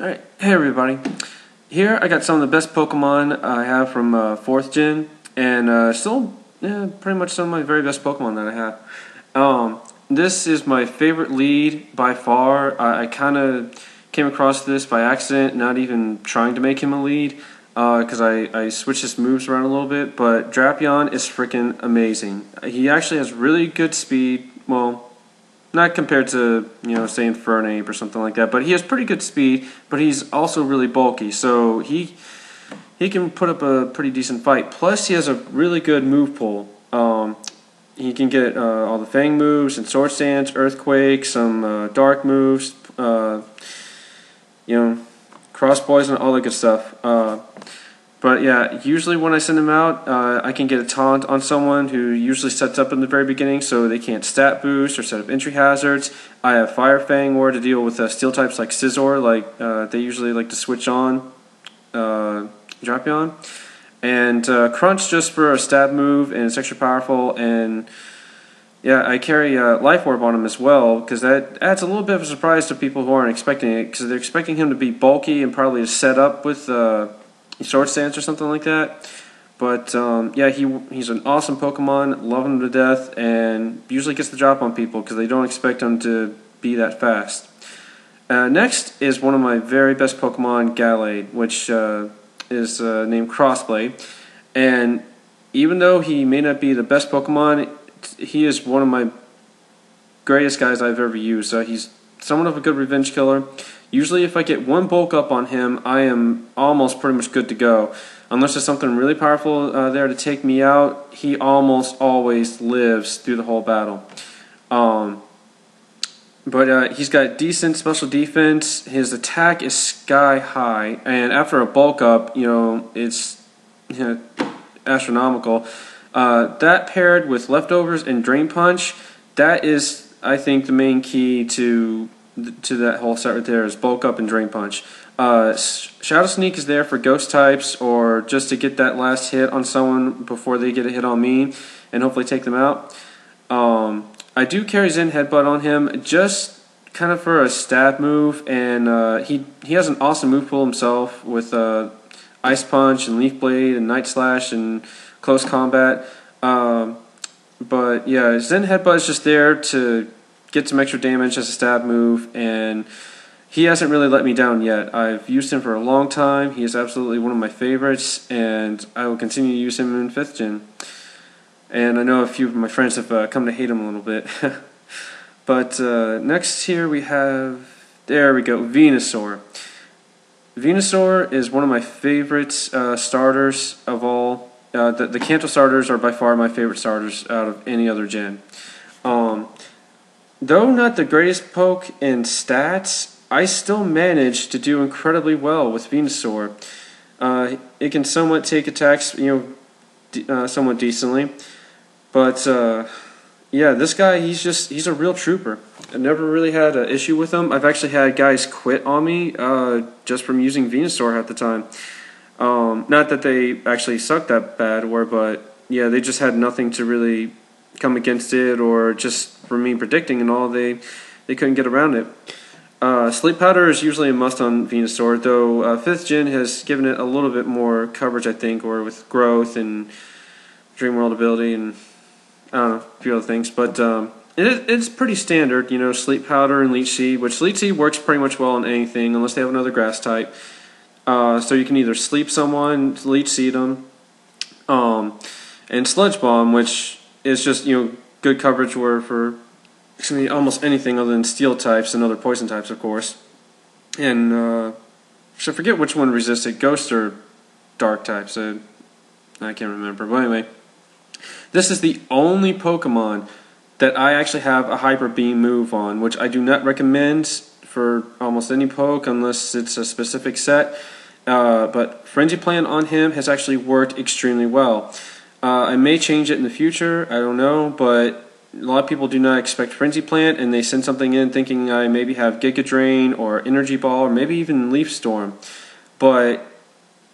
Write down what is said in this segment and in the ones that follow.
Alright, hey everybody. Here I got some of the best Pokemon I have from 4th gen, and still pretty much some of my very best Pokemon that I have. This is my favorite lead by far. I kind of came across this by accident, not even trying to make him a lead, because I switched his moves around a little bit, but Drapion is freaking amazing. He actually has really good speed, well, not compared to, say Infernape or something like that, but he has pretty good speed, but he's also really bulky, so he can put up a pretty decent fight. Plus, he has a really good move pool. He can get all the Fang moves and Sword Stance, Earthquake, some Dark moves, Cross Poison, all that good stuff. But yeah, usually when I send him out, I can get a taunt on someone who usually sets up in the very beginning so they can't stat boost or set up entry hazards. I have Fire Fang War to deal with steel types like Scizor, like they usually like to switch on Drapion. And Crunch just for a stab move, and it's extra powerful. And yeah, I carry Life Orb on him as well, because that adds a little bit of a surprise to people who aren't expecting it, because they're expecting him to be bulky and probably set up with Sword Stance or something like that. But yeah, he's an awesome Pokemon, love him to death, and usually gets the drop on people because they don't expect him to be that fast. Next is one of my very best Pokemon, Gallade, which is named Crossblade. And even though he may not be the best Pokemon, he is one of my greatest guys I've ever used. He's somewhat of a good revenge killer. Usually if I get one bulk up on him, I am almost pretty much good to go. Unless there's something really powerful there to take me out, he almost always lives through the whole battle. But he's got decent special defense. His attack is sky high, and after a bulk up, it's astronomical. That paired with leftovers and Drain Punch, that is, I think, the main key to that whole set right there is bulk up and Drain Punch. Shadow Sneak is there for ghost types, or just to get that last hit on someone before they get a hit on me and hopefully take them out. I do carry Zen Headbutt on him just kind of for a stab move, and he has an awesome move pool himself with Ice Punch and Leaf Blade and Night Slash and Close Combat. But yeah, Zen Headbutt is just there to get some extra damage as a stab move, and he hasn't really let me down yet. I've used him for a long time. He is absolutely one of my favorites, and I will continue to use him in 5th gen. And I know a few of my friends have come to hate him a little bit. But next here we have, there we go, Venusaur. Venusaur is one of my favorite starters of all. The Kanto starters are by far my favorite starters out of any other gen. Though not the greatest poke in stats, I still manage to do incredibly well with Venusaur. It can somewhat take attacks, somewhat decently. But yeah, this guy, he's a real trooper. I've never really had an issue with him. I've actually had guys quit on me just from using Venusaur at the time. Not that they actually sucked that bad, but yeah, they just had nothing to really come against it, or just for me predicting and all, they couldn't get around it. Sleep Powder is usually a must on Venusaur, though 5th gen has given it a little bit more coverage, I think, or with growth and Dream World ability and I don't know, a few other things. But it's pretty standard, Sleep Powder and Leech Seed, which Leech Seed works pretty much well on anything unless they have another grass type. So you can either sleep someone, Leech Seed them, and Sludge Bomb, which is just good coverage for almost anything other than steel types and other poison types, of course. And I forget which one resisted, ghost or dark types. I can't remember. But anyway, this is the only Pokemon that I actually have a Hyper Beam move on, which I do not recommend for almost any poke unless it's a specific set. But Frenzy Plant on him has actually worked extremely well. I may change it in the future, I don't know, but a lot of people do not expect Frenzy Plant, and they send something in thinking I maybe have Giga Drain or Energy Ball or maybe even Leaf Storm. But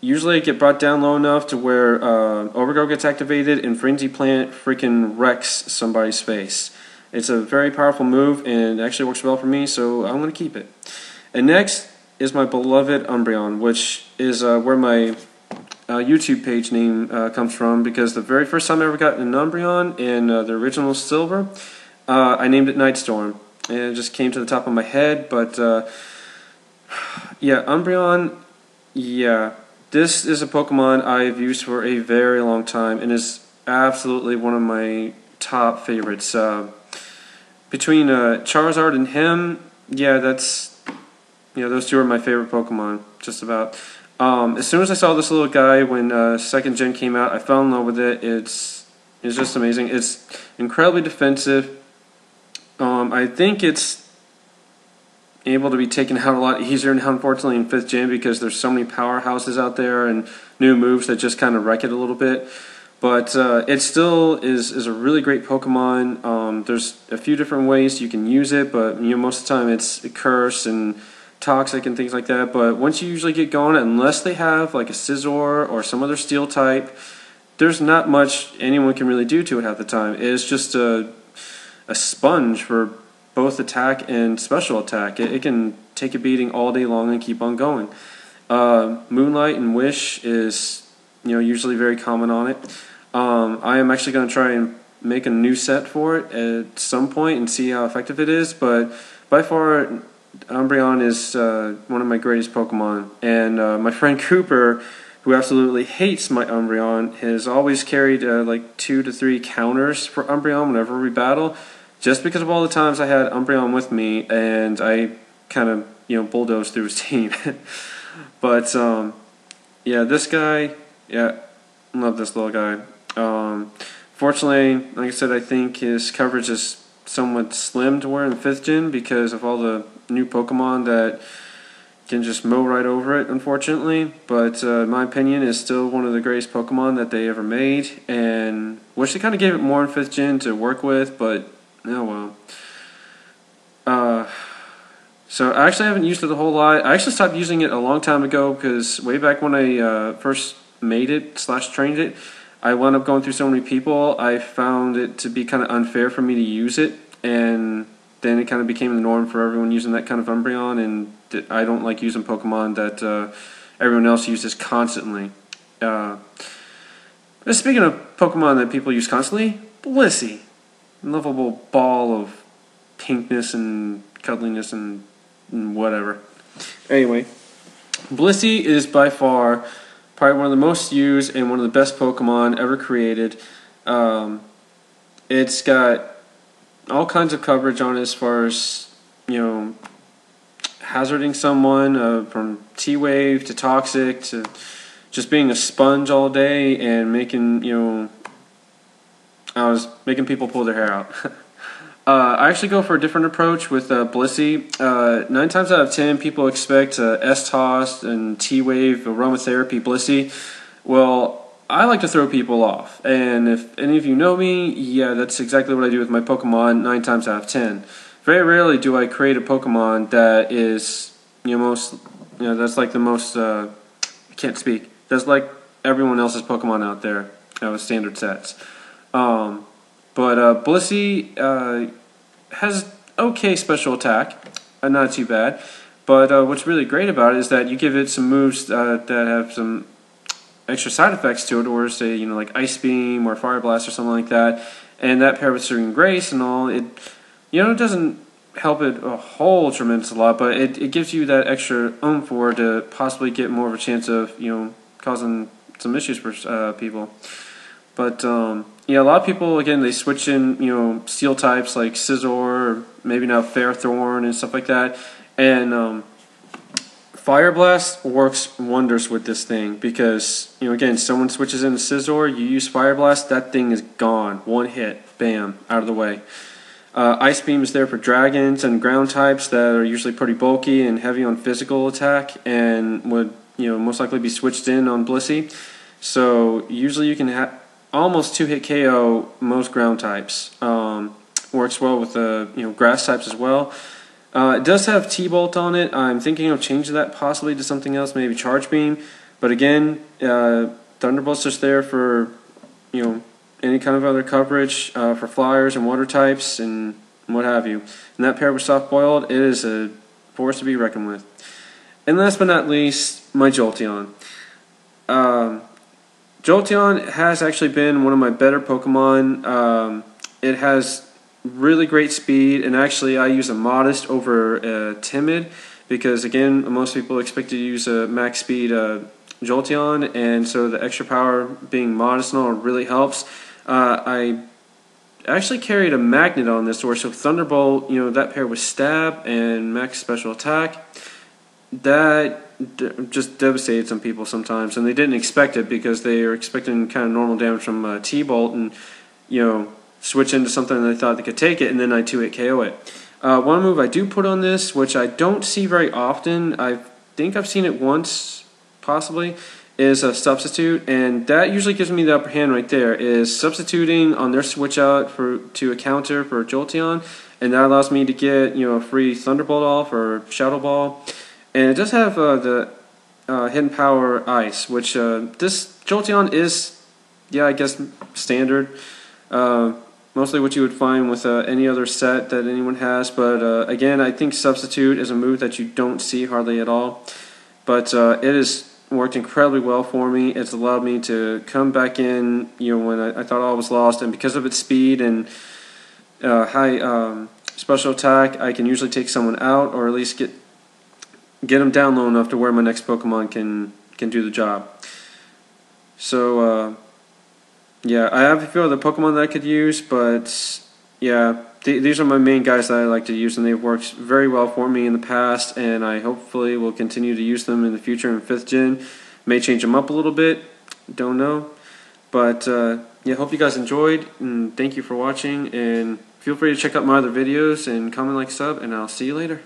usually I get brought down low enough to where Overgrowth gets activated and Frenzy Plant freaking wrecks somebody's face. It's a very powerful move, and it actually works well for me, so I'm going to keep it. And next is my beloved Umbreon, which is where my YouTube page name comes from, because the very first time I ever got an Umbreon in the original Silver, I named it Nightstorm, and it just came to the top of my head. But yeah, Umbreon, yeah, this is a Pokemon I've used for a very long time and is absolutely one of my top favorites. Between Charizard and him, yeah, that's, those two are my favorite Pokemon, just about. As soon as I saw this little guy when second gen came out, I fell in love with it. It's just amazing. It's incredibly defensive. I think it's able to be taken out a lot easier now, unfortunately, in 5th gen, because there's so many powerhouses out there and new moves that just kind of wreck it a little bit. But it still is a really great Pokemon. There's a few different ways you can use it, but most of the time it's Curse and Toxic and things like that. But once you usually get going, unless they have like a Scizor or some other Steel type, there's not much anyone can really do to it half the time. It's just a sponge for both attack and special attack. It can take a beating all day long and keep on going. Moonlight and Wish is usually very common on it. I am actually going to try and make a new set for it at some point and see how effective it is, but by far Umbreon is one of my greatest Pokemon. And my friend Cooper, who absolutely hates my Umbreon, has always carried like 2 to 3 counters for Umbreon whenever we battle, just because of all the times I had Umbreon with me and I kind of bulldozed through his team. But yeah, this guy, yeah, love this little guy. Fortunately, like I said, I think his coverage is somewhat slim to where in 5th gen, because of all the new Pokemon that can just mow right over it, unfortunately. But in my opinion, is still one of the greatest Pokemon that they ever made, and wish they kind of gave it more in 5th gen to work with, but oh well. So I actually haven't used it a whole lot. I actually stopped using it a long time ago, because way back when I first made it / trained it, I wound up going through so many people. I found it to be kind of unfair for me to use it, and then it kind of became the norm for everyone using that kind of Umbreon, and I don't like using Pokemon that everyone else uses constantly. Speaking of Pokemon that people use constantly, Blissey. Lovable ball of pinkness and cuddliness and whatever. Anyway, Blissey is by far probably one of the most used and one of the best Pokemon ever created. It's got all kinds of coverage on it, as far as hazarding someone, from T-Wave to Toxic to just being a sponge all day and making making people pull their hair out. I actually go for a different approach with Blissey. 9 times out of 10, people expect S-Toss and T-Wave, Aromatherapy, Blissey. Well, I like to throw people off. And if any of you know me, yeah, that's exactly what I do with my Pokemon 9 times out of 10. Very rarely do I create a Pokemon that is, that's like the most, I can't speak. That's like everyone else's Pokemon out there with standard sets. But Blissey has okay special attack, not too bad. But what's really great about it is that you give it some moves that have some extra side effects to it, or say like Ice Beam or Fire Blast or something like that, and that paired with Serene Grace and all, it doesn't help it a whole tremendous lot, but it gives you that extra oomph for to possibly get more of a chance of causing some issues for people. But yeah, a lot of people, again, they switch in steel types like Scizor or maybe now Fairthorn and stuff like that, and Fire Blast works wonders with this thing, because again, someone switches into Scizor, you use Fire Blast, that thing is gone, one hit, bam, out of the way. Ice Beam is there for dragons and ground types that are usually pretty bulky and heavy on physical attack, and would most likely be switched in on Blissey. So usually you can almost 2-hit KO most ground types. Works well with grass types as well. It does have T-Bolt on it. I'm thinking of changing that possibly to something else, maybe Charge Beam. But again, Thunderbolt's just there for any kind of other coverage for flyers and water types and what have you. And that paired with Soft Boiled, it is a force to be reckoned with. And last but not least, my Jolteon. Jolteon has actually been one of my better Pokemon. It has really great speed, and actually I use a Modest over Timid because, again, most people expect to use a max speed Jolteon, and so the extra power being Modest and all really helps. I actually carried a Magnet on this, or so Thunderbolt, that pair with Stab and max special attack, that just devastated some people sometimes, and they didn't expect it because they were expecting kind of normal damage from T-Bolt, and switch into something they thought they could take it, and then I 2-hit KO it. One move I do put on this, which I don't see very often, I think I've seen it once, possibly, is a Substitute, and that usually gives me the upper hand right there, is substituting on their switch out to a counter for Jolteon, and that allows me to get a free Thunderbolt off or Shadow Ball. And it does have the Hidden Power Ice, which this Jolteon is, I guess, standard. Mostly what you would find with any other set that anyone has. But again, I think Substitute is a move that you don't see hardly at all. But it has worked incredibly well for me. It's allowed me to come back in when I thought all was lost. And because of its speed and high special attack, I can usually take someone out, or at least get them down low enough to where my next Pokemon can do the job. So I have a few other Pokemon that I could use, but these are my main guys that I like to use, and they've worked very well for me in the past, and I hopefully will continue to use them in the future in 5th gen. May change them up a little bit, don't know. But hope you guys enjoyed, and thank you for watching, and feel free to check out my other videos and comment, like, sub, and I'll see you later.